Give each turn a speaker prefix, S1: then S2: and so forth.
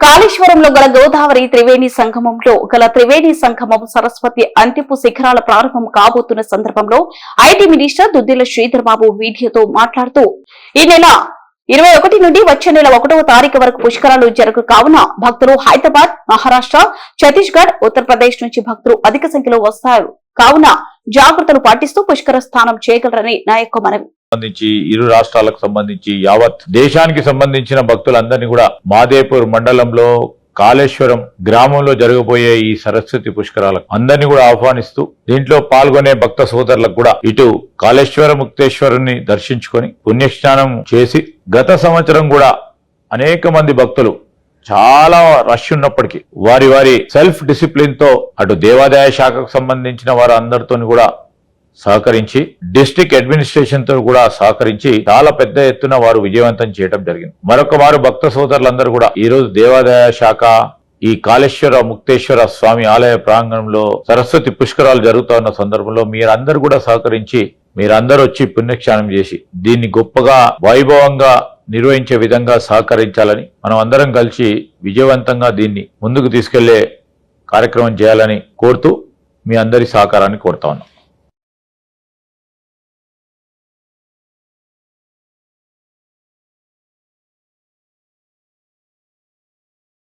S1: కాళేశ్వరంలో గల గోదావరి త్రివేణి సంగమంలో గల త్రివేణి సంగమం సరస్వతి అంతిపు శిఖరాల ప్రారంభం కాబోతున్న సందర్భంలో ఐటీ మినిస్టర్ దుద్దిల శ్రీధర్ బాబు వీడియోతో మాట్లాడుతూ ఈ నెల 21 నుండి వచ్చే నెల 1వ తారీఖు వరకు పుష్కరాలు జరుగు కావున భక్తులు హైదరాబాద్, మహారాష్ట్ర, ఛత్తీస్గఢ్, ఉత్తరప్రదేశ్ నుంచి భక్తులు అధిక సంఖ్యలో వస్తారు కావున జాగ్రత్తలు పాటిస్తూ పుష్కర స్నానం చేయగలరని నా యొక్క మనవి.
S2: సంబంధించి ఇరు రాష్ట్రాలకు సంబంధించి యావత్ దేశానికి సంబంధించిన భక్తులందరినీ కూడా మాదేపూర్ మండలంలో కాళేశ్వరం గ్రామంలో జరగబోయే ఈ సరస్వతి పుష్కరాలకు అందరినీ కూడా ఆహ్వానిస్తూ దీంట్లో పాల్గొనే భక్త సోదరులకు కూడా ఇటు కాళేశ్వర ముక్తేశ్వరుని దర్శించుకొని పుణ్యస్నానం చేసి గత సంవత్సరం కూడా అనేక మంది భక్తులు చాలా రష్ ఉన్నప్పటికీ వారి వారి సెల్ఫ్ డిసిప్లిన్ తో అటు దేవాదాయ శాఖకు సంబంధించిన వారు అందరితో కూడా సహకరించి డిస్ట్రిక్ట్ అడ్మినిస్ట్రేషన్ తో కూడా సహకరించి చాలా పెద్ద ఎత్తున వారు విజయవంతం చేయడం జరిగింది. మరొక వారు భక్త సోదరులందరూ కూడా ఈ రోజు దేవాదాయ శాఖ ఈ కాళేశ్వర ముక్తేశ్వర స్వామి ఆలయ ప్రాంగణంలో సరస్వతి పుష్కరాలు జరుగుతున్న సందర్భంలో మీరందరూ కూడా సహకరించి మీరందరూ వచ్చి పుణ్యస్నానం చేసి దీన్ని గొప్పగా వైభవంగా నిర్వహించే విధంగా సహకరించాలని మనం అందరం కలిసి విజయవంతంగా దీన్ని ముందుకు తీసుకెళ్లే కార్యక్రమం చేయాలని కోరుతూ మీ అందరి సహకారాన్ని కోరుతా ఉన్నాం.